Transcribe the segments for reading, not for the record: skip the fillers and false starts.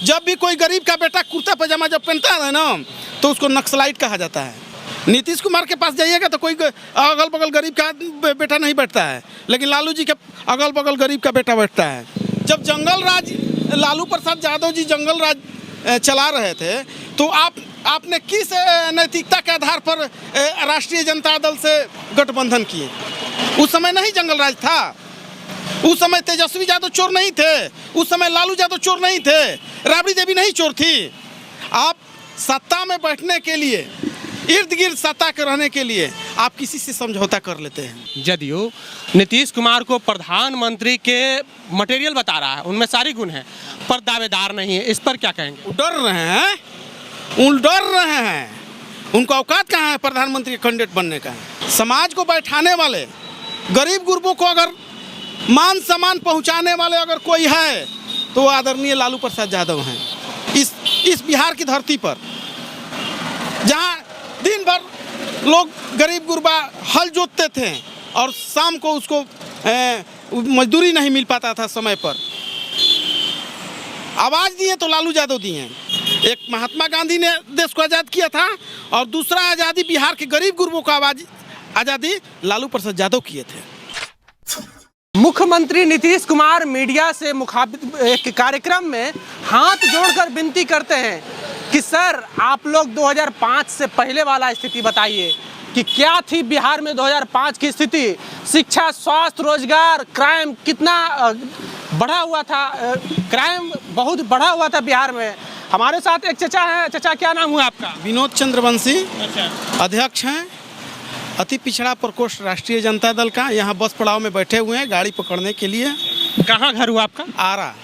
जब भी कोई गरीब का बेटा कुर्ता पजामा जब पहनता है ना तो उसको नक्सलाइट कहा जाता है। नीतीश कुमार के पास जाइएगा तो कोई अगल बगल गरीब का बेटा नहीं बैठता है, लेकिन लालू जी के अगल बगल गरीब का बेटा बैठता है। जब जंगल राज लालू प्रसाद यादव जी जंगल राज चला रहे थे तो आपने किस नैतिकता के आधार पर राष्ट्रीय जनता दल से गठबंधन किए? उस समय नहीं जंगल राज था, उस समय तेजस्वी यादव चोर नहीं थे, उस समय लालू यादव चोर नहीं थे, राबड़ी देवी नहीं चोर थी। आप सत्ता में बैठने के लिए, इर्द गिर्द सत्ता के रहने के लिए आप किसी से समझौता कर लेते हैं। जदयू नीतीश कुमार को प्रधानमंत्री के मटेरियल बता रहा है, उनमें सारी गुण हैं, पर दावेदार नहीं है। इस पर क्या कहेंगे? डर रहे हैं, डर रहे हैं। उनको औकात कहाँ है प्रधानमंत्री कैंडिडेट बनने का? समाज को बैठाने वाले, गरीब गुरबों को अगर मान सम्मान पहुंचाने वाले अगर कोई है तो आदरणीय लालू प्रसाद यादव हैं। इस बिहार की धरती पर जहां दिन भर लोग गरीब गुरबा हल जोतते थे और शाम को उसको मजदूरी नहीं मिल पाता था समय पर, आवाज़ दिए तो लालू यादव दिए। एक महात्मा गांधी ने देश को आज़ाद किया था और दूसरा आज़ादी बिहार के गरीब गुरबों को आज़ादी लालू प्रसाद यादव किए थे। मुख्यमंत्री नीतीश कुमार मीडिया से मुखातिब एक कार्यक्रम में हाथ जोड़कर विनती करते हैं कि सर आप लोग 2005 से पहले वाला स्थिति बताइए कि क्या थी बिहार में 2005 की स्थिति। शिक्षा, स्वास्थ्य, रोजगार, क्राइम कितना बढ़ा हुआ था, क्राइम बहुत बढ़ा हुआ था बिहार में। हमारे साथ एक चचा हैं। चचा क्या नाम हुआ आपका? विनोद चंद्रवंशी। अच्छा। अध्यक्ष हैं अति पिछड़ा प्रकोष्ठ राष्ट्रीय जनता दल का। यहाँ बस पड़ाव में बैठे हुए हैं गाड़ी पकड़ने के लिए। कहाँ घर हुआ आपका? आरा।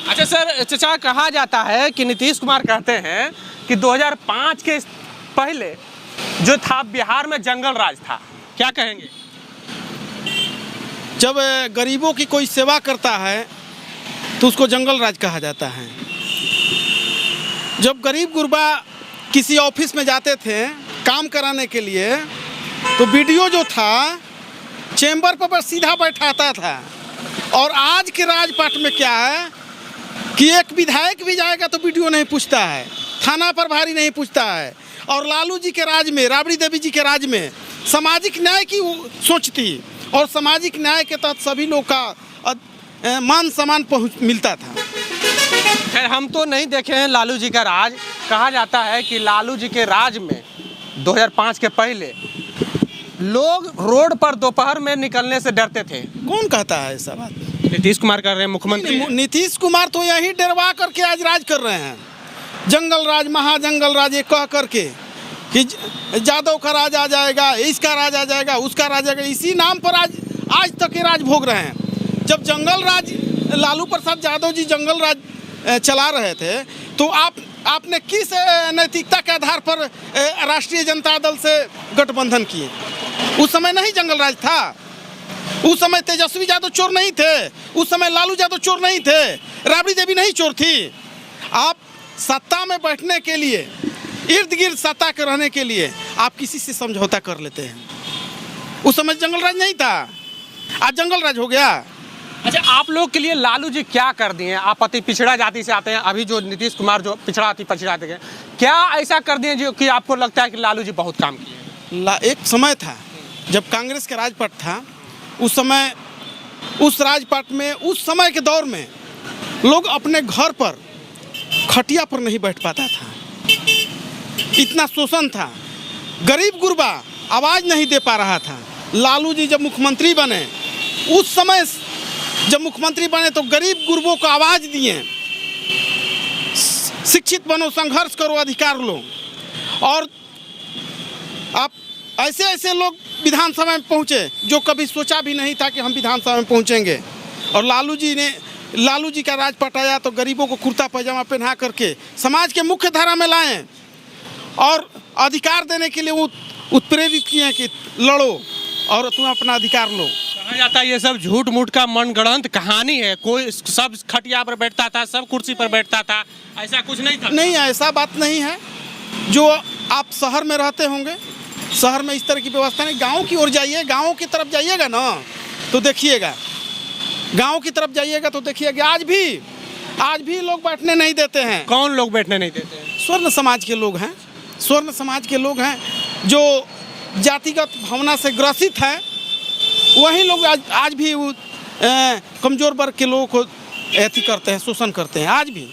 अच्छा सर, चचा कहा जाता है कि नीतीश कुमार कहते हैं कि 2005 के पहले जो था बिहार में जंगल राज था, क्या कहेंगे? जब गरीबों की कोई सेवा करता है तो उसको जंगल राज कहा जाता है। जब गरीब गुरबा किसी ऑफिस में जाते थे काम कराने के लिए तो वीडियो जो था चेंबर पर सीधा बैठाता था। और आज के राजपाट में क्या है कि एक विधायक भी जाएगा तो वीडियो नहीं पूछता है, थाना पर भारी नहीं पूछता है। और लालू जी के राज में, राबड़ी देवी जी के राज में सामाजिक न्याय की सोच थी और सामाजिक न्याय के तहत सभी लोग का मान सम्मान मिलता था। खैर हम तो नहीं देखे हैं लालू जी का राज। कहा जाता है कि लालू जी के राज में 2005 के पहले लोग रोड पर दोपहर में निकलने से डरते थे। कौन कहता है ऐसा बात? नीतीश कुमार कर रहे हैं, मुख्यमंत्री नीतीश कुमार तो यही डरवा करके आज राज कर रहे हैं। जंगल राज, महाजंगल राज, ये कह करके कि यादव का राज आ जाएगा, इसका राज आ जाएगा, उसका राज आ जाएगा, इसी नाम पर आज तक ये राज भोग रहे हैं। जब जंगल राज लालू प्रसाद यादव जी जंगल राज चला रहे थे तो आपने किस नैतिकता के आधार पर राष्ट्रीय जनता दल से गठबंधन किए? उस समय नहीं जंगल राज था, उस समय तेजस्वी यादव चोर नहीं थे, उस समय लालू यादव चोर नहीं थे, राबड़ी देवी नहीं चोर थी। आप सत्ता में बैठने के लिए, इर्द गिर्द सत्ता के रहने के लिए आप किसी से समझौता कर लेते हैं। उस समय जंगल राज नहीं था, आज जंगल राज हो गया। अच्छा, आप लोग के लिए लालू जी क्या कर दिए? आप अति पिछड़ा जाति से आते हैं, अभी जो नीतीश कुमार जो पिछड़ा अति पिछड़ा थे, क्या ऐसा कर दिए जो कि आपको लगता है कि लालू जी बहुत काम किए? एक समय था जब कांग्रेस का राजपाट था, उस समय उस राजपाट में, उस समय के दौर में लोग अपने घर पर खटिया पर नहीं बैठ पाता था, इतना शोषण था, गरीब गुरबा आवाज़ नहीं दे पा रहा था। लालू जी जब मुख्यमंत्री बने, उस समय जब मुख्यमंत्री बने तो गरीब गुरबों को आवाज़ दिए, शिक्षित बनो, संघर्ष करो, अधिकार लो। और आप ऐसे ऐसे लोग विधानसभा में पहुँचे जो कभी सोचा भी नहीं था कि हम विधानसभा में पहुँचेंगे। और लालू जी का राज पटाया तो गरीबों को कुर्ता पैजामा पहना करके समाज के मुख्य धारा में लाएं और अधिकार देने के लिए वो उत्प्रेरित किए कि लड़ो और तुम अपना अधिकार लो। कहा जाता है ये सब झूठ मूठ का मनगढ़ंत कहानी है, कोई सब खटिया पर बैठता था, सब कुर्सी पर बैठता था, ऐसा कुछ नहीं था। नहीं, ऐसा बात नहीं है। जो आप शहर में रहते होंगे, शहर में इस तरह की व्यवस्था नहीं। गांव की ओर जाइए, गांव की तरफ जाइएगा ना तो देखिएगा, गांव की तरफ जाइएगा तो देखिएगा आज भी आज भी लोग बैठने नहीं देते हैं। कौन लोग बैठने नहीं देते हैं? स्वर्ण समाज के लोग हैं, स्वर्ण समाज के लोग हैं जो जातिगत भावना से ग्रसित हैं। वही लोग आज भी कमज़ोर वर्ग के लोगों को ऐसी करते हैं, शोषण करते हैं। आज भी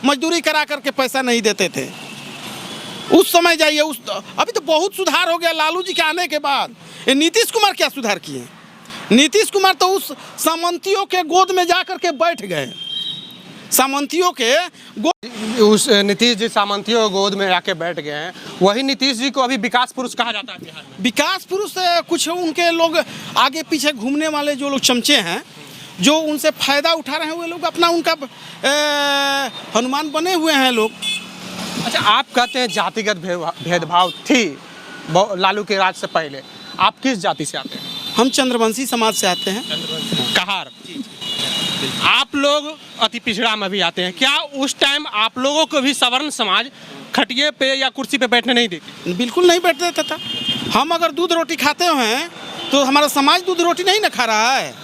मजदूरी करा करके पैसा नहीं देते थे। उस समय जाइए, अभी तो बहुत सुधार हो गया लालू जी के आने के बाद। ये नीतीश कुमार क्या सुधार किए? नीतीश कुमार तो उस सामंतियों के गोद में जा करके बैठ गए। सामंतियों के उस नीतीश जी सामंतियों के गोद में जाके बैठ गए हैं। वही नीतीश जी को अभी विकास पुरुष कहा जाता है बिहार में। विकास पुरुष कुछ उनके लोग आगे पीछे घूमने वाले जो लोग चमचे हैं, जो उनसे फायदा उठा रहे हैं, वो लोग अपना उनका हनुमान बने हुए हैं लोग। अच्छा, आप कहते हैं जातिगत भेदभाव थी लालू के राज से पहले। आप किस जाति से आते हैं? हम चंद्रवंशी समाज से आते हैं। कहार। आप लोग अति पिछड़ा में भी आते हैं। क्या उस टाइम आप लोगों को भी सवर्ण समाज खटिए पे या कुर्सी पे बैठने नहीं देती? बिल्कुल नहीं बैठते देता था। हम अगर दूध रोटी खाते हैं तो हमारा समाज दूध रोटी नहीं ना खा रहा है।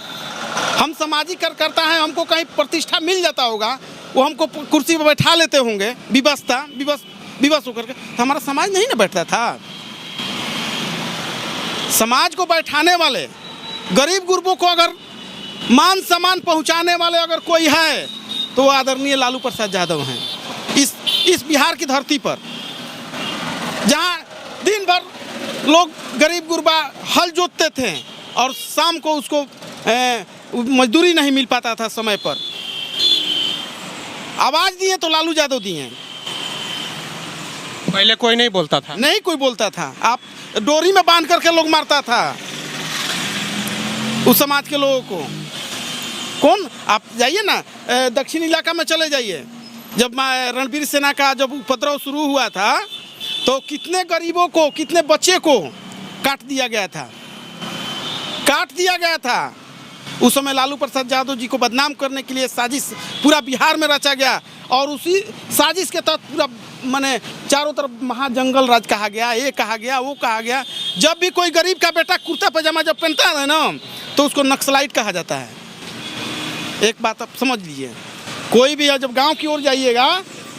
हम सामाजिक कार्यकर्ता हैं, हमको कहीं प्रतिष्ठा मिल जाता होगा, वो हमको कुर्सी पर बैठा लेते होंगे विवश होकर के, तो हमारा समाज नहीं ना बैठता था। समाज को बैठाने वाले, गरीब गुरबों को अगर मान सम्मान पहुंचाने वाले अगर कोई है तो वो आदरणीय लालू प्रसाद यादव हैं। इस बिहार की धरती पर जहां दिन भर लोग गरीब गुरबा हल जोतते थे और शाम को उसको मजदूरी नहीं मिल पाता था समय पर, आवाज दिए तो लालू यादव दिए। पहले कोई नहीं बोलता था? नहीं कोई बोलता था। आप डोरी में बांध करके लोग मारता था उस समाज के लोगों को। कौन, आप जाइए ना दक्षिण इलाका में चले जाइए। जब रणबीर सेना का जब उपद्रव शुरू हुआ था तो कितने गरीबों को, कितने बच्चे को काट दिया गया था। उस समय लालू प्रसाद यादव जी को बदनाम करने के लिए साजिश पूरा बिहार में रचा गया और उसी साजिश के तहत पूरा माने चारों तरफ महाजंगल राज कहा गया, ये कहा गया, वो कहा गया। जब भी कोई गरीब का बेटा कुर्ता पजामा जब पहनता है ना तो उसको नक्सलाइट कहा जाता है। एक बात आप समझ लीजिए, कोई भी जब गांव की ओर जाइएगा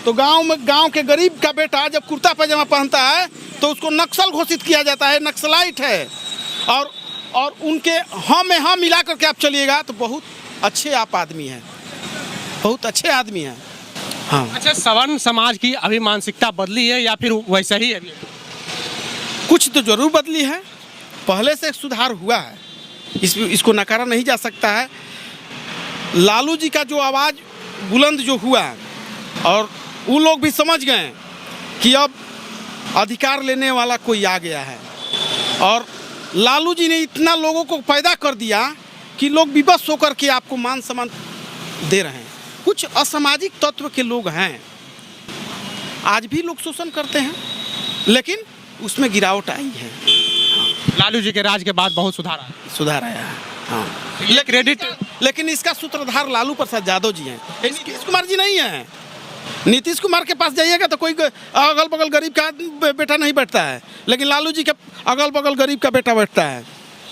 तो गांव के गरीब का बेटा जब कुर्ता पजामा पहनता है तो उसको नक्सल घोषित किया जाता है, नक्सलाइट है। और उनके हाँ में हाँ मिला करके आप चलिएगा तो बहुत अच्छे आप आदमी हैं, बहुत अच्छे आदमी हैं। हाँ। अच्छा, सवर्ण समाज की अभी मानसिकता बदली है या फिर वैसा ही है? कुछ तो जरूर बदली है, पहले से सुधार हुआ है, इसको नकारा नहीं जा सकता है। लालू जी का जो आवाज़ बुलंद जो हुआ और वो लोग भी समझ गए कि अब अधिकार लेने वाला कोई आ गया है और लालू जी ने इतना लोगों को पैदा कर दिया कि लोग विवश होकर के आपको मान सम्मान दे रहे हैं। कुछ असामाजिक तत्व के लोग हैं, आज भी लोग शोषण करते हैं, लेकिन उसमें गिरावट आई है। लालू जी के राज के बाद बहुत सुधार आया है। हाँ, लेकिन इसका सूत्रधार लालू प्रसाद यादव जी हैं, नीतीश कुमार जी नहीं है। नीतीश कुमार के पास जाइएगा तो कोई अगल बगल गरीब का बेटा नहीं बैठता है, लेकिन लालू जी के अगल बगल गरीब का बेटा बैठता है।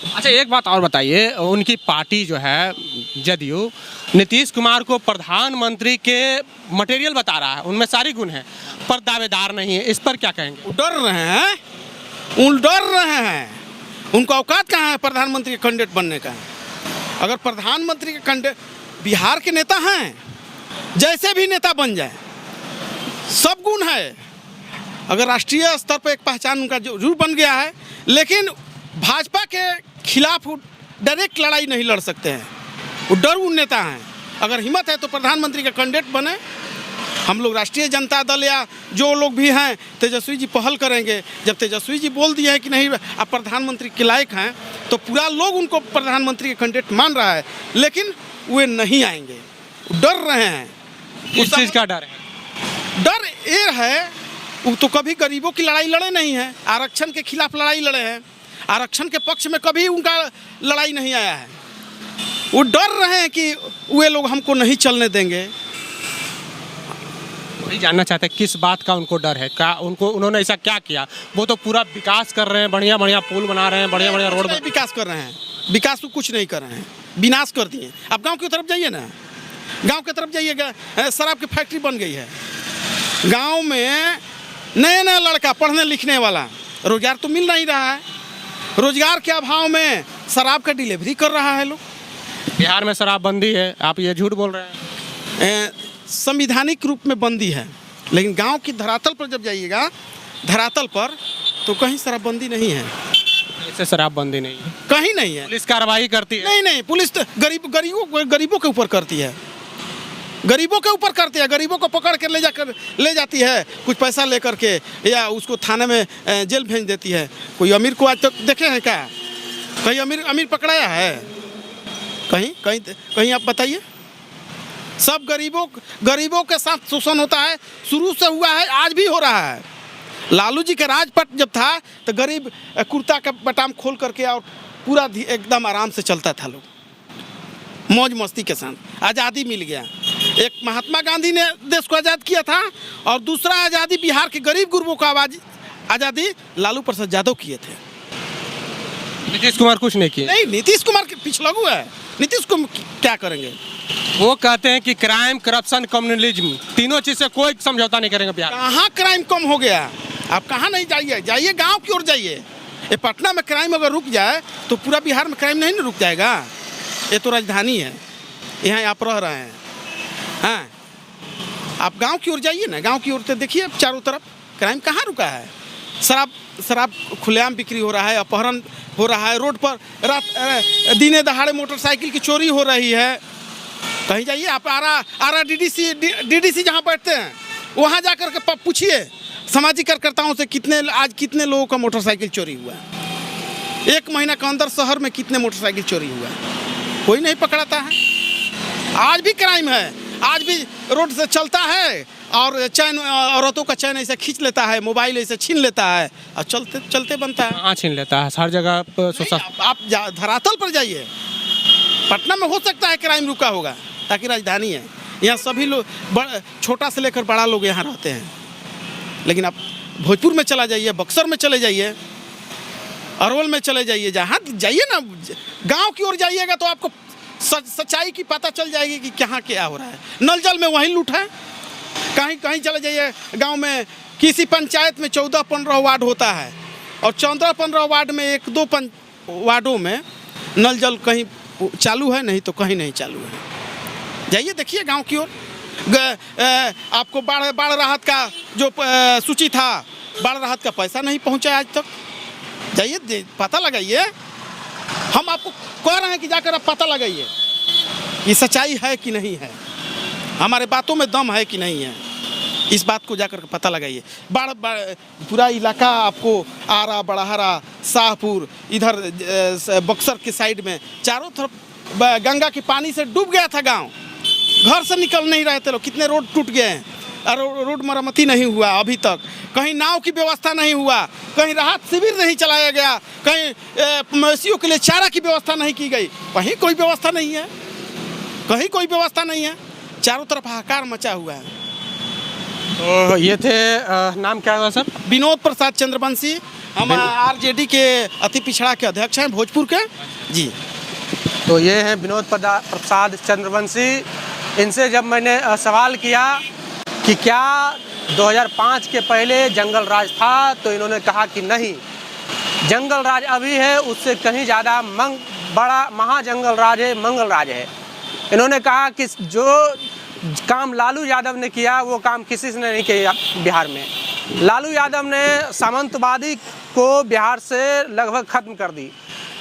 अच्छा, एक बात और बताइए, उनकी पार्टी जो है जदयू नीतीश कुमार को प्रधानमंत्री के मटेरियल बता रहा है, उनमें सारी गुण है, पर दावेदार नहीं है। इस पर क्या कहेंगे? डर रहे हैं। उनको औकात कहाँ है प्रधानमंत्री के कैंडिडेट बनने का? अगर प्रधानमंत्री के कैंडिडेट बिहार के नेता हैं, जैसे भी नेता बन जाए, सब गुण है। अगर राष्ट्रीय स्तर पर एक पहचान उनका जरूर बन गया है, लेकिन भाजपा के खिलाफ डायरेक्ट लड़ाई नहीं लड़ सकते हैं, वो डर नेता हैं। अगर हिम्मत है तो प्रधानमंत्री का कैंडिडेट बने। हम लोग राष्ट्रीय जनता दल या जो लोग भी हैं, तेजस्वी जी पहल करेंगे। जब तेजस्वी जी बोल दिए हैं कि नहीं आप प्रधानमंत्री के लायक हैं, तो पूरा लोग उनको प्रधानमंत्री के कैंडिडेट मान रहा है, लेकिन वे नहीं आएंगे, डर रहे हैं। किस चीज़ का डर है? डर ये है, वो तो कभी गरीबों की लड़ाई लड़े नहीं हैं, आरक्षण के खिलाफ लड़ाई लड़े हैं, आरक्षण के पक्ष में कभी उनका लड़ाई नहीं आया है। वो डर रहे हैं कि वे लोग हमको नहीं चलने देंगे। वही जानना चाहते हैं किस बात का उनको डर है, क्या उन्होंने ऐसा क्या किया? वो तो पूरा विकास कर रहे हैं, बढ़िया बढ़िया पुल बना रहे हैं, बढ़िया बढ़िया रोड विकास कर रहे हैं। विकास तो कुछ नहीं कर रहे हैं, विनाश कर दिए। आप गाँव की तरफ जाइए ना, गांव की तरफ जाइएगा, शराब की फैक्ट्री बन गई है। गांव में नया नया लड़का पढ़ने लिखने वाला, रोजगार तो मिल नहीं रहा है। रोजगार के अभाव में शराब का डिलीवरी कर रहा है लोग। बिहार में शराबबंदी है, आप ये झूठ बोल रहे हैं। संवैधानिक रूप में बंदी है, लेकिन गांव की धरातल पर जब जाइएगा, धरातल पर तो कहीं शराबबंदी नहीं है। इससे शराबबंदी नहीं है, कहीं नहीं है। पुलिस कार्रवाई करती है? नहीं, पुलिस तो गरीबों के ऊपर करती है। गरीबों के ऊपर करती है, गरीबों को पकड़ कर ले जाती है, कुछ पैसा लेकर के, या उसको थाने में जेल भेज देती है। कोई अमीर को आज तक देखे हैं क्या? कहीं अमीर पकड़ाया है? कहीं आप बताइए। सब गरीबों के साथ शोषण होता है, शुरू से हुआ है, आज भी हो रहा है। लालू जी का राजपट जब था तो गरीब कुर्ता का बटाम खोल करके और पूरा एकदम आराम से चलता था, लोग मौज मस्ती के साथ। आज़ादी मिल गया। एक महात्मा गांधी ने देश को आज़ाद किया था, और दूसरा आज़ादी बिहार के गरीब गुरबों का आज़ादी लालू प्रसाद यादव किए थे। नीतीश कुमार कुछ नहीं किए? नहीं, नीतीश कुमार के पिछलगू है। नीतीश को क्या करेंगे? वो कहते हैं कि क्राइम, करप्शन, कम्युनलिज्म, तीनों चीज से कोई समझौता नहीं करेंगे बिहार। कहाँ क्राइम कम हो गया? आप कहाँ नहीं जाइए गांव की ओर जाइए। ये पटना में क्राइम अगर रुक जाए तो पूरा बिहार में क्राइम नहीं रुक जाएगा। ये तो राजधानी है, यहाँ आप रह रहे हैं। हाँ, आप गांव की ओर जाइए ना, गांव की ओर से देखिए चारों तरफ क्राइम कहाँ रुका है। शराब खुलेआम बिक्री हो रहा है, अपहरण हो रहा है, रोड पर रात दिने दहाड़े मोटरसाइकिल की चोरी हो रही है। कहीं जाइए आप, आरा डीडीसी जहाँ बैठते हैं वहाँ जा कर के पूछिए सामाजिक कार्यकर्ताओं से आज कितने लोगों का मोटरसाइकिल चोरी हुआ है। एक महीना के अंदर शहर में कितने मोटरसाइकिल चोरी हुआ है, कोई नहीं पकड़ाता है। आज भी क्राइम है, आज भी रोड से चलता है और चैन, औरतों का चैन ऐसे खींच लेता है, मोबाइल ऐसे छीन लेता है और चलते बनता है। हाँ, छीन लेता है हर जगह पर। आप धरातल पर जाइए। पटना में हो सकता है क्राइम रुका होगा, ताकि राजधानी है, यहाँ सभी लोग छोटा से लेकर बड़ा लोग यहाँ रहते हैं। लेकिन आप भोजपुर में चला जाइए, बक्सर में चले जाइए, अरवल में चले जाइए, जहाँ जाइए ना, गांव की ओर जाइएगा तो आपको सच्चाई की पता चल जाएगी कि कहाँ क्या हो रहा है। नल जल में वहीं लूट है। कहीं चले जाइए गांव में, किसी पंचायत में 14-15 वार्ड होता है, और 14-15 वार्ड में 1-2 वार्डों में नल जल कहीं चालू है, नहीं तो कहीं नहीं चालू है। जाइए देखिए गांव की ओर। आपको बाढ़ राहत का जो सूची था, बाढ़ राहत का पैसा नहीं पहुंचा आज तक। जाइए पता लगाइए। हम आपको कह रहे हैं कि जाकर आप पता लगाइए कि सच्चाई है कि नहीं है, हमारे बातों में दम है कि नहीं है। इस बात को जाकर पता लगाइए। बाढ़ पूरा इलाका आपको आरा, बड़ाहरा, शाहपुर, इधर बक्सर के साइड में चारों तरफ गंगा के पानी से डूब गया था गांव। घर से निकल नहीं रहे थे लोग। कितने रोड टूट गए हैं और रोड मरम्मती नहीं हुआ अभी तक। कहीं नाव की व्यवस्था नहीं हुआ, कहीं राहत शिविर नहीं चलाया गया, कहीं मवेशियों के लिए चारा की व्यवस्था नहीं की गई। कहीं कोई व्यवस्था नहीं है, कहीं कोई व्यवस्था नहीं है। चारों तरफ हाहाकार मचा हुआ है। तो ये थे, नाम क्या हुआ सर? विनोद प्रसाद चंद्रवंशी। हम आरजेडी के अति पिछड़ा के अध्यक्ष हैं भोजपुर के जी। तो ये हैं विनोद प्रसाद चंद्रवंशी। इनसे जब मैंने सवाल किया कि क्या 2005 के पहले जंगल राज था, तो इन्होंने कहा कि नहीं, जंगल राज अभी है, उससे कहीं ज़्यादा बड़ा महाजंगल राज है, मंगल राज है। इन्होंने कहा कि जो काम लालू यादव ने किया वो काम किसी ने नहीं किया बिहार में। लालू यादव ने सामंतवादी को बिहार से लगभग ख़त्म कर दी।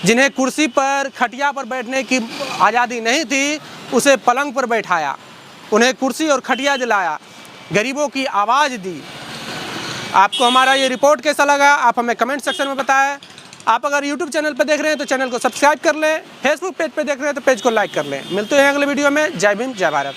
जिन्हें कुर्सी पर, खटिया पर बैठने की आज़ादी नहीं थी, उसे पलंग पर बैठाया, उन्हें कुर्सी और खटिया दिलाया, गरीबों की आवाज़ दी। आपको हमारा ये रिपोर्ट कैसा लगा, आप हमें कमेंट सेक्शन में बताएं। आप अगर YouTube चैनल पर देख रहे हैं तो चैनल को सब्सक्राइब कर लें, फेसबुक पेज पर देख रहे हैं तो पेज को लाइक कर लें। मिलते हैं अगले वीडियो में। जय भीम, जय भारत।